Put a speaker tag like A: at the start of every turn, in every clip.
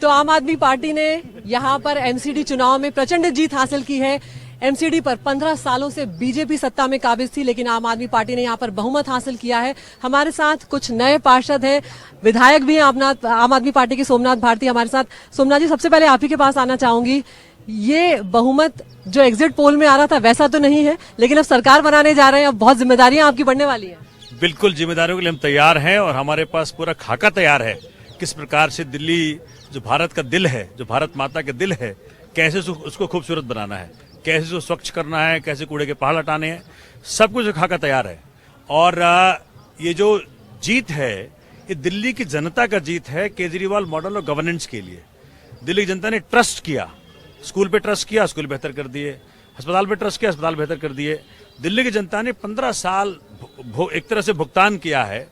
A: तो आम आदमी पार्टी ने यहाँ पर एमसीडी चुनाव में प्रचंड जीत हासिल की है। एमसीडी पर 15 सालों से बीजेपी सत्ता में काबिज थी, लेकिन आम आदमी पार्टी ने यहाँ पर बहुमत हासिल किया है। हमारे साथ कुछ नए पार्षद हैं, विधायक भी हैं आम आदमी पार्टी के सोमनाथ भारती हमारे साथ। सोमनाथ जी, सबसे पहले आप ही के पास आना चाहूंगी। ये बहुमत जो एग्जिट पोल में आ रहा था वैसा तो नहीं है, लेकिन अब सरकार बनाने जा रहे हैं, अब बहुत जिम्मेदारियां आपकी बढ़ने वाली हैं।
B: बिल्कुल, जिम्मेदारियों के लिए हम तैयार हैं और हमारे पास पूरा खाका तैयार है। किस प्रकार से दिल्ली जो भारत का दिल है, जो भारत माता के दिल है, कैसे उसको खूबसूरत बनाना है, कैसे उसको स्वच्छ करना है, कैसे कूड़े के पहाड़ हटाने हैं, सब कुछ खाका तैयार है। और ये जो जीत है, ये दिल्ली की जनता का जीत है। केजरीवाल मॉडल और गवर्नेंस के लिए दिल्ली की जनता ने ट्रस्ट किया। स्कूल पे ट्रस्ट किया, स्कूल बेहतर कर दिए। अस्पताल पे ट्रस्ट किया, अस्पताल बेहतर कर दिए। दिल्ली की जनता ने 15 साल एक तरह से भुगतान किया है।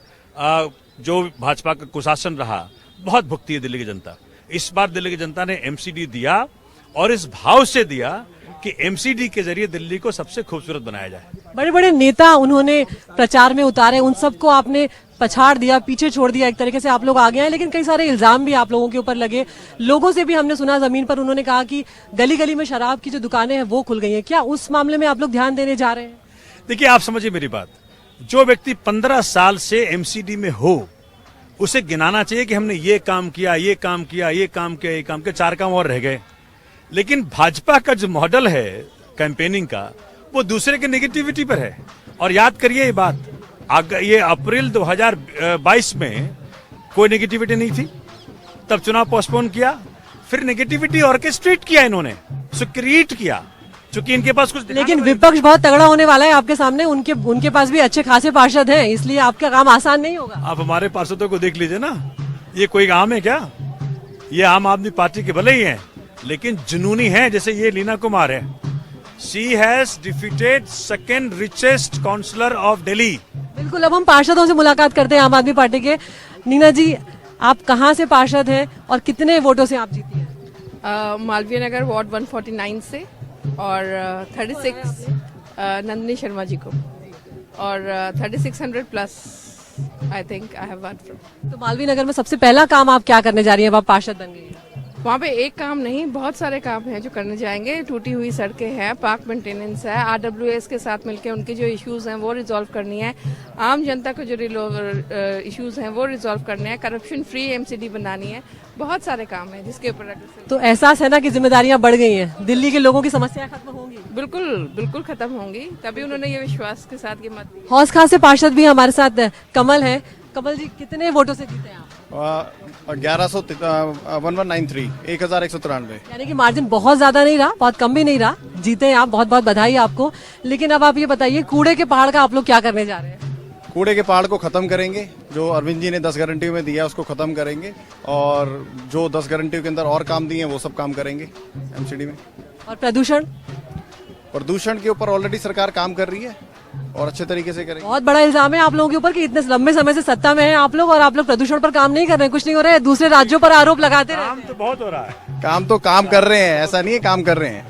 B: जो भाजपा का कुशासन रहा, बहुत भुगती है दिल्ली की जनता। इस बार दिल्ली की जनता ने एमसीडी दिया और इस भाव से दिया कि एमसीडी के जरिए दिल्ली को सबसे खूबसूरत बनाया जाए।
A: बड़े बड़े नेता उन्होंने प्रचार में उतारे, उन सबको आपने पछाड़ दिया, पीछे छोड़ दिया। एक तरीके से आप लोग आगे आए, लेकिन कई सारे इल्जाम भी आप लोगों के ऊपर लगे। लोगों से भी हमने सुना जमीन पर उन्होंने कहा कि गली गली में शराब की जो दुकानें हैं वो खुल गई हैं। क्या उस मामले में आप लोग ध्यान देने जा रहे हैं?
B: देखिए, आप समझिए मेरी बात। जो व्यक्ति 15 साल से एमसीडी में हो, उसे गिनाना चाहिए कि हमने ये काम किया, ये काम किया, ये काम किया, ये काम किया, 4 काम और रह गए। लेकिन भाजपा का जो मॉडल है कैंपेनिंग का, वो दूसरे के नेगेटिविटी पर है। और याद करिए ये बात, ये अप्रैल 2022 में कोई नेगेटिविटी नहीं थी, तब चुनाव पोस्टपोन किया, फिर नेगेटिविटी ऑर्केस्ट्रेट किया इन्होंने, क्रिएट किया, क्योंकि इनके पास कुछ।
A: लेकिन विपक्ष बहुत तगड़ा होने वाला है आपके सामने। उनके पास भी अच्छे खासे पार्षद हैं, इसलिए आपका काम आसान नहीं होगा।
B: आप हमारे पार्षदों को देख लीजिए ना, ये कोई आम है क्या? ये आम आदमी पार्टी के भले ही हैं, लेकिन जुनूनी है। जैसे ये लीना कुमार है, she has defeated second richest councillor of Delhi.
A: बिल्कुल, अब हम पार्षदों से मुलाकात करते हैं आम आदमी पार्टी के। नीना जी, आप कहाँ से पार्षद हैं और कितने वोटों से आप जीती हैं?
C: मालवीय नगर वार्ड 149 से और 36 नंदिनी शर्मा जी को, और 3600 plus I think I have one from.
A: तो मालवीय नगर में सबसे पहला काम आप क्या करने जा रही हैं? अब आप पार्षद बन गई हैं।
C: वहाँ पे एक काम नहीं, बहुत सारे काम हैं जो करने जाएंगे। टूटी हुई सड़कें हैं, पार्क मेंटेनेंस है, आरडब्ल्यूएस के साथ मिलकर उनके जो इश्यूज हैं वो रिजॉल्व करनी है। आम जनता को जो इश्यूज हैं वो रिजॉल्व करने हैं। करप्शन फ्री एमसीडी बनानी है। बहुत सारे काम है जिसके ऊपर।
A: तो एहसास है ना कि जिम्मेदारियां बढ़ गई हैं, दिल्ली के लोगों की समस्याएं खत्म होंगी?
C: बिल्कुल बिल्कुल खत्म होंगी, तभी उन्होंने ये विश्वास के साथ ये मत दी।
A: हौस खास से पार्षद भी हमारे साथ कमल है। कमल जी, कितने वोटों से जीते हैं आप?
D: 1193 1193।
A: यानी कि मार्जिन बहुत ज्यादा नहीं रहा, बहुत कम भी नहीं रहा, जीते हैं आप। बहुत बहुत बधाई आपको। लेकिन अब आप ये बताइए, कूड़े के पहाड़ का आप लोग क्या करने जा रहे हैं?
D: कूड़े के पहाड़ को खत्म करेंगे। जो अरविंद जी ने 10 गारंटियों में दिया उसको खत्म करेंगे, और जो 10 गारंटियों के अंदर और काम दिए हैं वो सब काम करेंगे एमसीडी में।
A: और प्रदूषण
D: के ऊपर ऑलरेडी सरकार काम कर रही है और अच्छे तरीके से करेंगे।
A: बहुत बड़ा इल्जाम है आप लोगों के ऊपर कि इतने लंबे समय से सत्ता में हैं आप लोग और आप लोग प्रदूषण पर काम नहीं कर रहे हैं, कुछ नहीं हो रहा है, दूसरे राज्यों पर आरोप लगाते रहे।
B: काम तो बहुत हो रहा है।
D: काम कर रहे हैं, ऐसा नहीं है, काम कर रहे हैं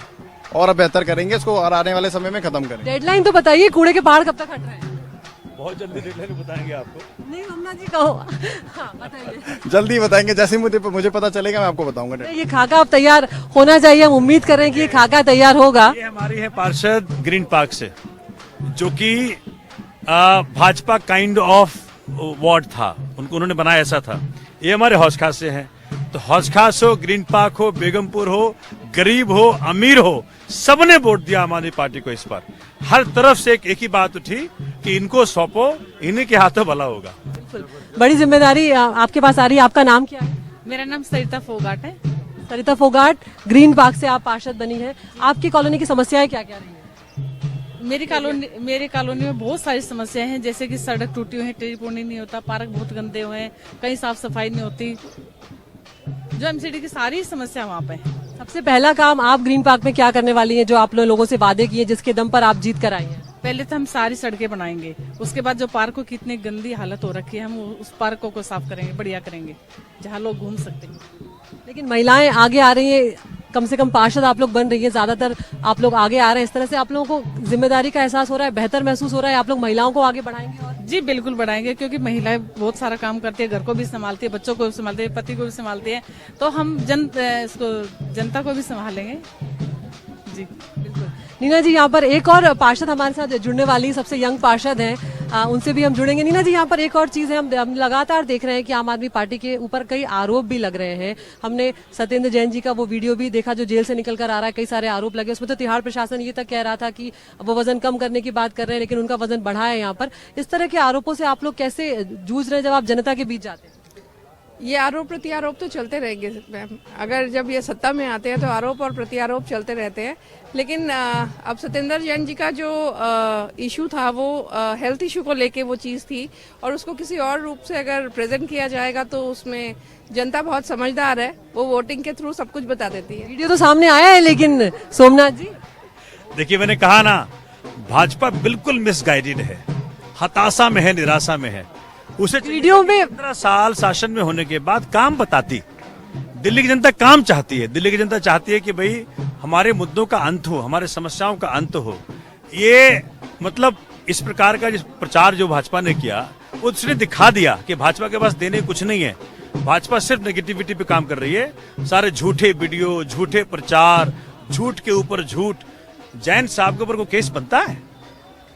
D: और अब बेहतर करेंगे इसको, और आने वाले समय में खत्म करेंगे।
A: डेडलाइन तो बताइए, कूड़े के पहाड़ कब तक हट रहे हैं?
B: बहुत जल्दी डेडलाइन बताएंगे आपको।
A: नहीं सोमनाथ जी, कहो। हाँ, बताइए।
D: जल्दी बताएंगे, जैसे मुझे पता चलेगा मैं आपको बताऊंगा।
A: ये खाका अब तैयार होना चाहिए, हम उम्मीद कर रहे हैं कि ये खाका तैयार होगा।
B: ये हमारी है पार्षद ग्रीन पार्क से, जो कि भाजपा काइंड ऑफ वार्ड था, उन्होंने बनाया ऐसा था। ये हमारे हौस खास से हैं। तो हौस खास हो, ग्रीन पार्क हो, बेगमपुर हो, गरीब हो, अमीर हो, सबने वोट दिया आम आदमी पार्टी को। इस पर हर तरफ से एक ही बात उठी कि इनको सौंपो, इन्हीं के हाथों भला होगा।
A: बड़ी जिम्मेदारी आपके पास आ रही है। आपका नाम क्या है?
E: मेरा नाम सरिता फोगाट है।
A: सरिता फोगाट, ग्रीन पार्क से आप पार्षद बनी है। आपकी कॉलोनी की समस्याएं क्या क्या रही है?
E: मेरी कॉलोनी में बहुत सारी समस्याएं हैं, जैसे कि सड़क टूटी हुई है, टेलीफोन नहीं होता, पार्क बहुत गंदे हुए हैं, कहीं साफ सफाई नहीं होती। जो एमसीडी की सारी समस्या वहाँ पे है।
A: सबसे पहला काम आप ग्रीन पार्क में क्या करने वाली हैं, जो आप लोगों से वादे किए, जिसके दम पर आप जीत कर आई हैं?
E: पहले तो हम सारी सड़कें बनाएंगे, उसके बाद जो पार्कों की इतनी गंदी हालत हो रखी है, हम उस पार्कों को साफ करेंगे, बढ़िया करेंगे, जहाँ लोग घूम सकते हैं।
A: लेकिन महिलाएं आगे आ रही हैं, कम से कम पार्षद आप लोग बन रही है, ज्यादातर आप लोग आगे आ रहे हैं। इस तरह से आप लोगों को जिम्मेदारी का एहसास हो रहा है, बेहतर महसूस हो रहा है, आप लोग महिलाओं को आगे बढ़ाएंगे। और
E: जी बिल्कुल बढ़ाएंगे, क्योंकि महिलाएं बहुत सारा काम करती है, घर को भी संभालती है, बच्चों को भी संभालती है, पति को भी संभालती है, तो हम जनता को भी संभालेंगे। जी बिल्कुल।
A: नीना जी, यहाँ पर एक और पार्षद हमारे साथ जुड़ने वाली सबसे यंग पार्षद हैं, उनसे भी हम जुड़ेंगे। नीना जी, यहाँ पर एक और चीज है, हम लगातार देख रहे हैं कि आम आदमी पार्टी के ऊपर कई आरोप भी लग रहे हैं। हमने सत्येंद्र जैन जी का वो वीडियो भी देखा जो जेल से निकल कर आ रहा है, कई सारे आरोप लगे। उसमें तो तिहाड़ प्रशासन ये तक कह रहा था कि वो वजन कम करने की बात कर रहे हैं, लेकिन उनका वजन बढ़ा है। यहाँ पर इस तरह के आरोपों से आप लोग कैसे जूझ रहे हैं जब आप जनता के बीच जाते हैं?
C: ये आरोप प्रत्यारोप तो चलते रहेंगे मैम। अगर जब ये सत्ता में आते हैं तो आरोप और प्रत्यारोप चलते रहते हैं। लेकिन अब सत्येंद्र जैन जी का जो इशू था वो हेल्थ इशू को लेके वो चीज़ थी, और उसको किसी और रूप से अगर प्रेजेंट किया जाएगा तो उसमें जनता बहुत समझदार है, वो वोटिंग के थ्रू सब कुछ बता देती है।
A: वीडियो तो सामने आया है, लेकिन सोमनाथ जी
B: देखिए, मैंने कहा ना, भाजपा बिल्कुल मिसगाइडेड है, हताशा में है, निराशा में है। उसे
A: वीडियो में
B: 15 साल शासन में होने के बाद काम बताती। दिल्ली की जनता काम चाहती है, दिल्ली की जनता चाहती है कि भाई हमारे मुद्दों का अंत हो, हमारे समस्याओं का अंत हो। ये मतलब इस प्रकार का प्रचार जो भाजपा ने किया, उसने दिखा दिया कि भाजपा के पास देने कुछ नहीं है। भाजपा सिर्फ नेगेटिविटी पे काम कर रही है, सारे झूठे वीडियो, झूठे प्रचार, झूठ के ऊपर झूठ। जैन साहब के ऊपर कोई केस बनता है?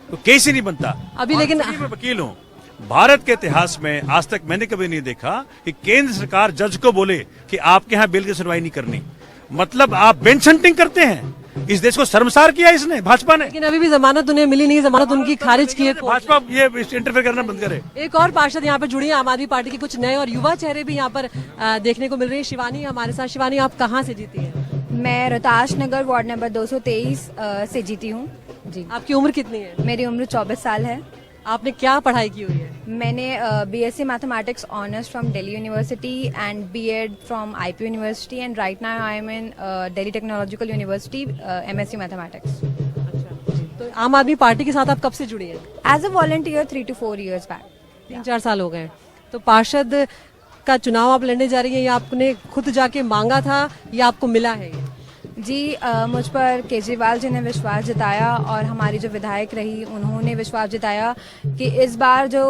B: तो केस ही नहीं बनता।
A: अभी लेकिन
B: मैं वकील हूँ, भारत के इतिहास में आज तक मैंने कभी नहीं देखा कि केंद्र सरकार जज को बोले कि आपके यहाँ बिल की सुनवाई नहीं करनी। मतलब आप बेंच हंटिंग करते हैं। इस देश को शर्मसार किया इसने, भाजपा ने।
A: लेकिन अभी भी जमानत उन्हें मिली नहीं, जमानत उनकी खारिज की है।
B: भाजपा ये इंटरफेयर करना बंद करे।
A: एक और पार्षद यहाँ पर जुड़ी है, आम आदमी पार्टी के कुछ नए और युवा चेहरे भी यहाँ पर देखने को मिल रहे हैं। शिवानी हमारे साथ। शिवानी, आप कहाँ से जीती है?
F: मैं रोहताश नगर वार्ड नंबर 223 से जीती हूँ जी।
A: आपकी उम्र कितनी है?
F: मेरी उम्र 24 साल है।
A: आपने क्या पढ़ाई की हुई है?
F: मैंने BSc mathematics honours from Delhi university and B.Ed from IP university and right now I am in Delhi technological university MSc mathematics.
A: तो आम आदमी पार्टी के साथ आप कब से जुड़ी हैं?
F: As a volunteer 3 to 4 years back.
A: 3-4 साल हो गए। तो पार्षद का चुनाव आप लड़ने जा रही हैं, या आपने खुद जाके मांगा था या आपको मिला है ये?
F: जी मुझ पर केजरीवाल जी ने विश्वास जताया, और हमारी जो विधायक रही उन्होंने विश्वास जताया कि इस बार जो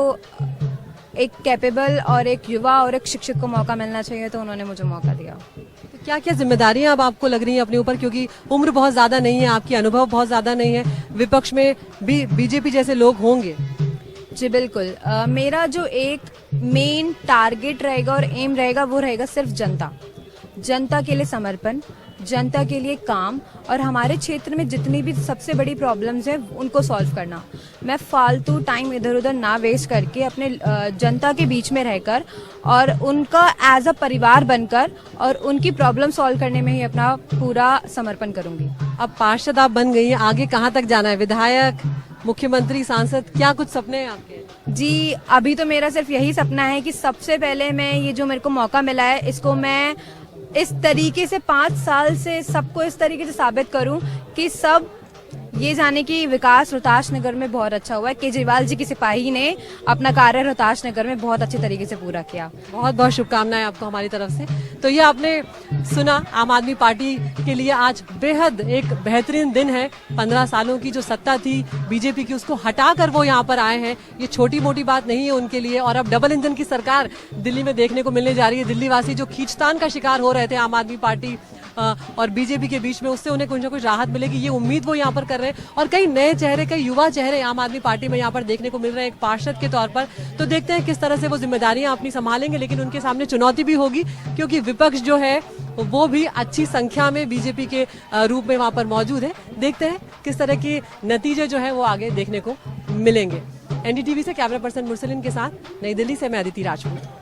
F: एक कैपेबल और एक युवा और एक शिक्षक को मौका मिलना चाहिए, तो उन्होंने मुझे मौका दिया।
A: तो क्या क्या जिम्मेदारियां अब आपको लग रही हैं अपने ऊपर, क्योंकि उम्र बहुत ज्यादा नहीं है आपकी, अनुभव बहुत ज्यादा नहीं है, विपक्ष में भी बीजेपी जैसे लोग होंगे?
F: जी बिल्कुल। मेरा जो एक मेन टारगेट रहेगा और एम रहेगा वो रहेगा सिर्फ जनता, जनता के लिए समर्पण, जनता के लिए काम, और हमारे क्षेत्र में जितनी भी सबसे बड़ी प्रॉब्लम्स हैं उनको सॉल्व करना। मैं फालतू टाइम इधर उधर ना वेस्ट करके अपने जनता के बीच में रहकर और उनका एज अ परिवार बनकर और उनकी प्रॉब्लम सॉल्व करने में ही अपना पूरा समर्पण करूंगी।
A: अब पार्षद आप बन गई हैं, आगे कहाँ तक जाना है? विधायक, मुख्यमंत्री, सांसद, क्या कुछ सपने हैं आपके?
F: जी अभी तो मेरा सिर्फ यही सपना है कि सबसे पहले मैं ये जो मेरे को मौका मिला है इसको मैं इस तरीके से 5 साल से सबको इस तरीके से साबित करूं कि सब ये जाने की विकास रोहताश नगर में बहुत अच्छा हुआ है। केजरीवाल जी की सिपाही ने अपना कार्य रोहताश नगर में बहुत अच्छे तरीके से पूरा किया।
A: बहुत बहुत शुभकामनाएं आपको हमारी तरफ से। तो ये आपने सुना, आम आदमी पार्टी के लिए आज बेहद एक बेहतरीन दिन है। 15 सालों की जो सत्ता थी बीजेपी की, उसको हटाकर वो यहाँ पर आए हैं। ये छोटी मोटी बात नहीं है उनके लिए। और अब डबल इंजन की सरकार दिल्ली में देखने को मिलने जा रही है। दिल्ली वासी जो खींचतान का शिकार हो रहे थे आम आदमी पार्टी और बीजेपी के बीच में, उससे उन्हें कुछ ना कुछ राहत मिलेगी, ये उम्मीद वो यहाँ पर कर रहे हैं। और कई नए चेहरे, कई युवा चेहरे आम आदमी पार्टी में यहाँ पर देखने को मिल रहे हैं एक पार्षद के तौर पर। तो देखते हैं किस तरह से वो जिम्मेदारियां अपनी संभालेंगे। लेकिन उनके सामने चुनौती भी होगी, क्योंकि विपक्ष जो है वो भी अच्छी संख्या में बीजेपी के रूप में वहां पर मौजूद है। देखते हैं किस तरह के नतीजे जो है वो आगे देखने को मिलेंगे। NDTV से कैमरा पर्सन मुरसलिन के साथ नई दिल्ली से मैं अदिति राजपूत।